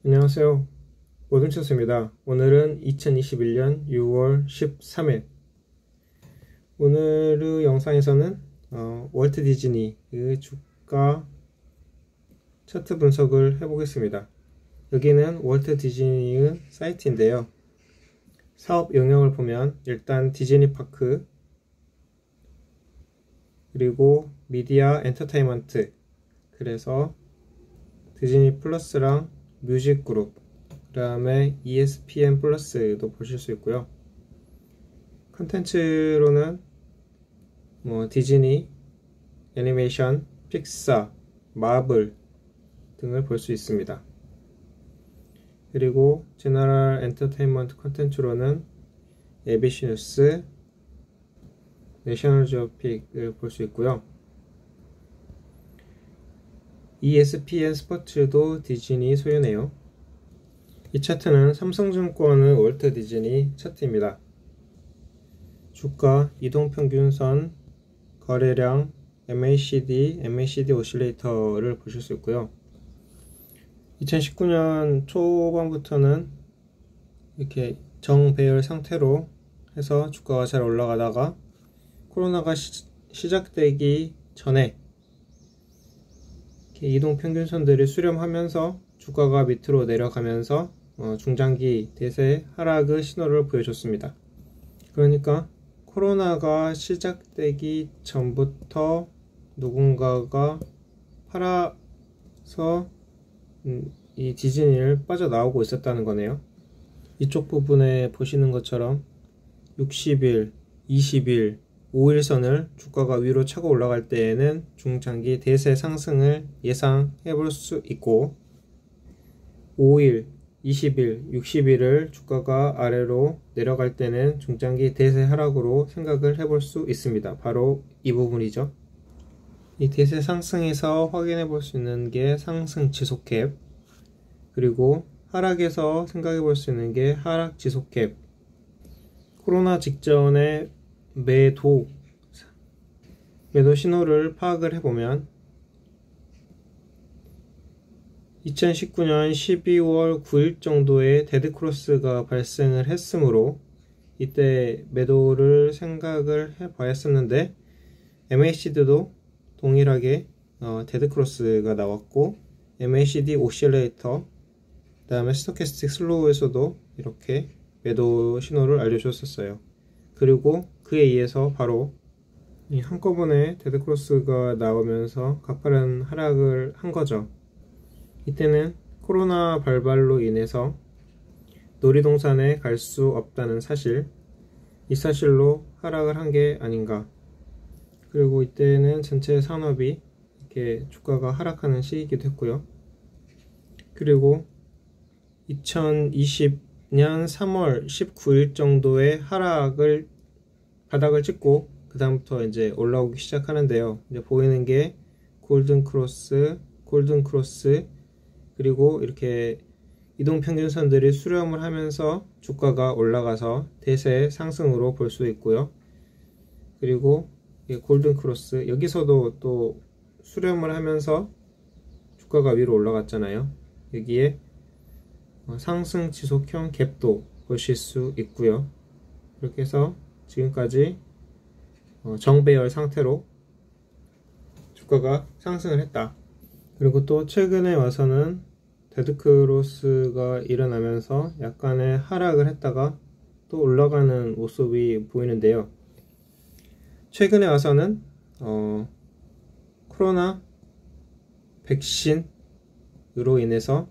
안녕하세요. 모든체스입니다. 오늘은 2021년 6월 13일. 오늘의 영상에서는 월트 디즈니의 주가 차트 분석을 해보겠습니다. 여기는 월트 디즈니의 사이트인데요. 사업 영역을 보면 일단 디즈니 파크, 그리고 미디어 엔터테인먼트, 그래서 디즈니 플러스랑 뮤직 그룹, 그 다음에 ESPN 플러스도 보실 수 있고요. 컨텐츠로는 디즈니, 애니메이션, 픽사, 마블 등을 볼 수 있습니다. 그리고 제너럴 엔터테인먼트 컨텐츠로는 ABC 뉴스, 내셔널 지오픽을 볼 수 있고요. ESPN 스포츠도 디즈니 소유네요. 이 차트는 삼성증권의 월트 디즈니 차트입니다. 주가, 이동평균선, 거래량, MACD 오실레이터를 보실 수 있고요. 2019년 초반부터는 이렇게 정배열 상태로 해서 주가가 잘 올라가다가 코로나가 시작되기 전에 이동평균선들이 수렴하면서 주가가 밑으로 내려가면서 중장기 대세 하락의 신호를 보여줬습니다. 그러니까 코로나가 시작되기 전부터 누군가가 팔아서 이 디즈니를 빠져나오고 있었다는 거네요. 이쪽 부분에 보시는 것처럼 60일, 20일, 5일선을 주가가 위로 차고 올라갈 때에는 중장기 대세 상승을 예상해 볼 수 있고, 5일, 20일, 60일을 주가가 아래로 내려갈 때는 중장기 대세 하락으로 생각을 해 볼 수 있습니다. 바로 이 부분이죠. 이 대세 상승에서 확인해 볼 수 있는 게 상승 지속 갭, 그리고 하락에서 생각해 볼 수 있는 게 하락 지속 갭. 코로나 직전에 매도 신호를 파악을 해보면 2019년 12월 9일 정도에 데드크로스가 발생을 했으므로 이때 매도를 생각을 해봐야했었는데, MACD도 동일하게 데드크로스가 나왔고, MACD 오실레이터, 그 다음에 스토캐스틱 슬로우에서도 이렇게 매도 신호를 알려줬었어요. 그리고 그에 의해서 바로 한꺼번에 데드크로스가 나오면서 가파른 하락을 한 거죠. 이때는 코로나 발발로 인해서 놀이동산에 갈 수 없다는 사실, 이 사실로 하락을 한 게 아닌가. 그리고 이때는 전체 산업이 이렇게 주가가 하락하는 시기이기도 했고요. 그리고 2020년 3월 19일 정도의 바닥을 찍고 그 다음부터 이제 올라오기 시작하는데요. 이제 보이는 게 골든 크로스, 그리고 이렇게 이동평균선들이 수렴을 하면서 주가가 올라가서 대세 상승으로 볼 수 있고요. 그리고 골든 크로스, 여기서도 또 수렴을 하면서 주가가 위로 올라갔잖아요. 여기에 상승 지속형 갭도 보실 수 있고요. 이렇게 해서 지금까지 정배열 상태로 주가가 상승을 했다. 그리고 또 최근에 와서는 데드크로스가 일어나면서 약간의 하락을 했다가 또 올라가는 모습이 보이는데요. 최근에 와서는 코로나 백신으로 인해서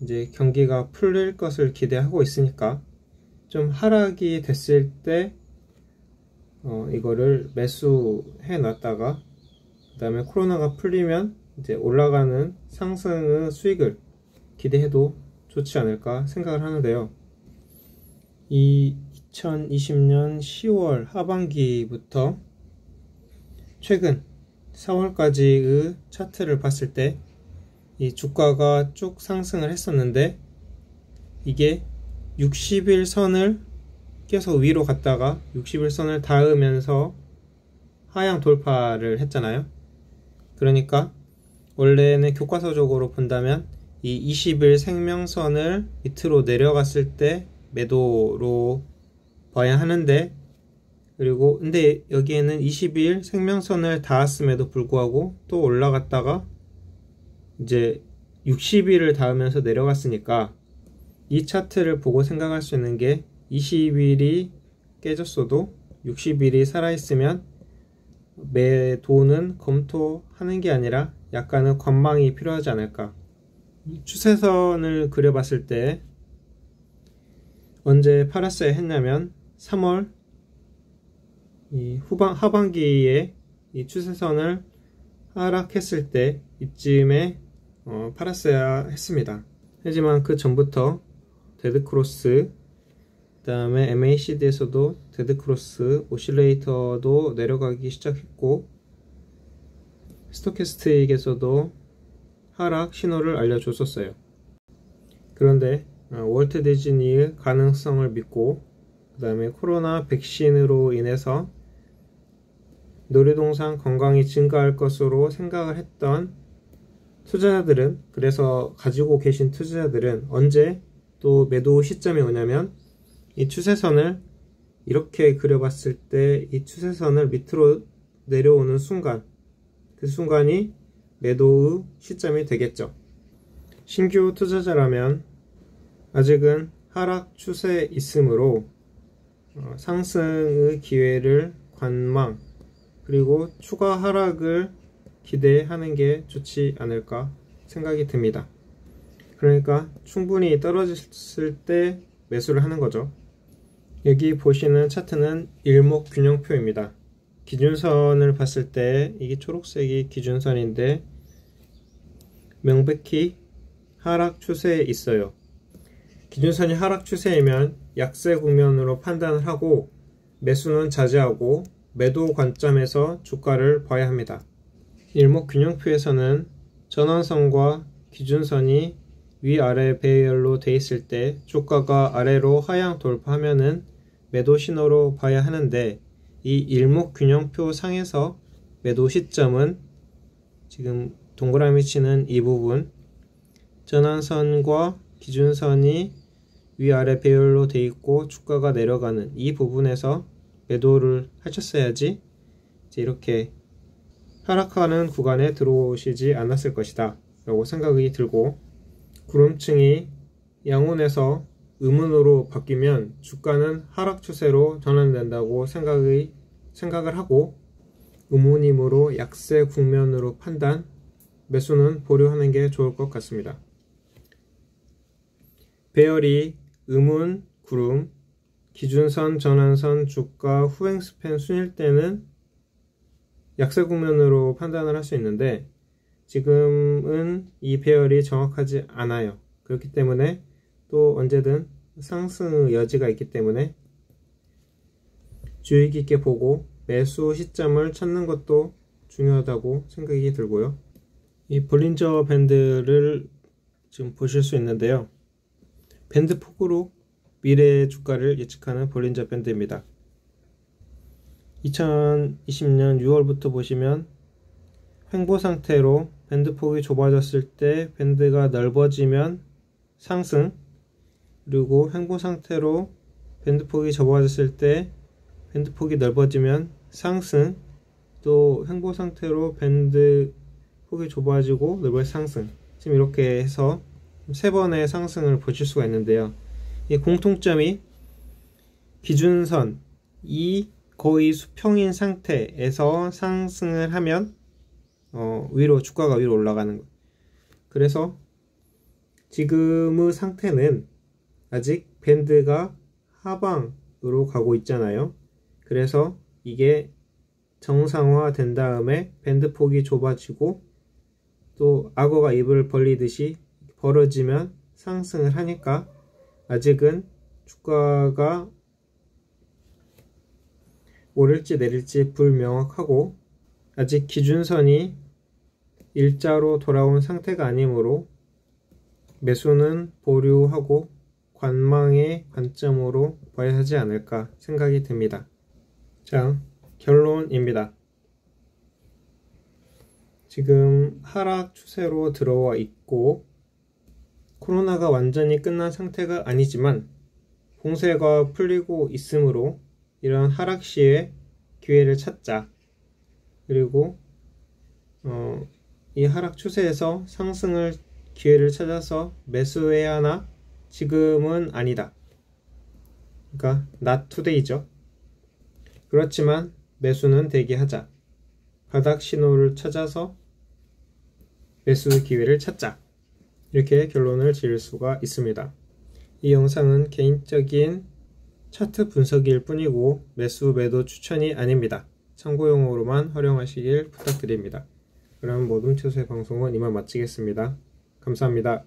이제 경기가 풀릴 것을 기대하고 있으니까 좀 하락이 됐을 때 이거를 매수해 놨다가 그 다음에 코로나가 풀리면 이제 올라가는 상승의 수익을 기대해도 좋지 않을까 생각을 하는데요. 이 2020년 10월 하반기부터 최근 4월까지의 차트를 봤을 때 이 주가가 쭉 상승을 했었는데, 이게 60일 선을 계속 위로 갔다가 60일 선을 닿으면서 하향 돌파를 했잖아요. 그러니까 원래는 교과서적으로 본다면 이 20일 생명선을 밑으로 내려갔을 때 매도로 봐야 하는데, 그리고 근데 여기에는 20일 생명선을 닿았음에도 불구하고 또 올라갔다가 이제 60일을 닿으면서 내려갔으니까 이 차트를 보고 생각할 수 있는 게 20일이 깨졌어도 60일이 살아있으면 매도는 검토하는 게 아니라 약간의 관망이 필요하지 않을까. 추세선을 그려봤을 때 언제 팔았어야 했냐면 3월 이 하반기에 이 추세선을 하락했을 때 이쯤에 팔았어야 했습니다. 하지만 그 전부터 데드크로스, 그 다음에 MACD에서도 데드크로스, 오실레이터도 내려가기 시작했고, 스토캐스틱에서도 하락 신호를 알려줬었어요. 그런데 월트 디즈니의 가능성을 믿고, 그 다음에 코로나 백신으로 인해서 놀이동산 관광이 증가할 것으로 생각을 했던 투자자들은, 그래서 가지고 계신 투자자들은 언제 또 매도 시점이 오냐면 이 추세선을 이렇게 그려봤을 때 이 추세선을 밑으로 내려오는 순간, 그 순간이 매도의 시점이 되겠죠. 신규 투자자라면 아직은 하락 추세에 있으므로 상승의 기회를 관망, 그리고 추가 하락을 기대하는 게 좋지 않을까 생각이 듭니다. 그러니까 충분히 떨어졌을 때 매수를 하는 거죠. 여기 보시는 차트는 일목균형표입니다. 기준선을 봤을 때 이게 초록색이 기준선인데 명백히 하락 추세에 있어요. 기준선이 하락 추세이면 약세 국면으로 판단을 하고 매수는 자제하고 매도 관점에서 주가를 봐야 합니다. 일목균형표에서는 전환선과 기준선이 위아래 배열로 되어 있을 때 주가가 아래로 하향 돌파하면은 매도 신호로 봐야 하는데, 이 일목균형표 상에서 매도 시점은 지금 동그라미 치는 이 부분, 전환선과 기준선이 위아래 배열로 되어 있고 주가가 내려가는 이 부분에서 매도를 하셨어야지 이제 이렇게 하락하는 구간에 들어오시지 않았을 것이다 라고 생각이 들고, 구름층이 양온에서 음운으로 바뀌면 주가는 하락 추세로 전환된다고 생각을 하고, 음운이므로 약세 국면으로 판단, 매수는 보류하는 게 좋을 것 같습니다. 배열이 음운, 구름, 기준선, 전환선, 주가, 후행 스팬 순일 때는 약세 국면으로 판단을 할 수 있는데 지금은 이 배열이 정확하지 않아요. 그렇기 때문에 또 언제든 상승의 여지가 있기 때문에 주의 깊게 보고 매수 시점을 찾는 것도 중요하다고 생각이 들고요. 이 볼린저 밴드를 지금 보실 수 있는데요. 밴드 폭으로 미래의 주가를 예측하는 볼린저 밴드입니다. 2020년 6월부터 보시면 횡보 상태로 밴드 폭이 좁아졌을 때 밴드가 넓어지면 상승, 그리고 횡보 상태로 밴드 폭이 좁아졌을 때 밴드 폭이 넓어지면 상승, 또 횡보 상태로 밴드 폭이 좁아지고 넓어져 상승, 지금 이렇게 해서 3번의 상승을 보실 수가 있는데요. 이 공통점이 기준선, 이 거의 수평인 상태에서 상승을 하면 주가가 위로 올라가는 거예요. 그래서 지금의 상태는 아직 밴드가 하방으로 가고 있잖아요. 그래서 이게 정상화 된 다음에 밴드 폭이 좁아지고 또 악어가 입을 벌리듯이 벌어지면 상승을 하니까 아직은 주가가 오를지 내릴지 불명확하고 아직 기준선이 일자로 돌아온 상태가 아니므로 매수는 보류하고 관망의 관점으로 봐야 하지 않을까 생각이 듭니다. 자, 결론입니다. 지금 하락 추세로 들어와 있고 코로나가 완전히 끝난 상태가 아니지만 봉쇄가 풀리고 있으므로 이런 하락 시에 기회를 찾자. 그리고 이 하락 추세에서 상승을 기회를 찾아서 매수해야 하나? 지금은 아니다. 그러니까 not today죠. 그렇지만 매수는 대기하자. 바닥 신호를 찾아서 매수 기회를 찾자. 이렇게 결론을 지을 수가 있습니다. 이 영상은 개인적인 차트 분석일 뿐이고 매수 매도 추천이 아닙니다. 참고용으로만 활용하시길 부탁드립니다. 그럼 모둠 채소의 방송은 이만 마치겠습니다. 감사합니다.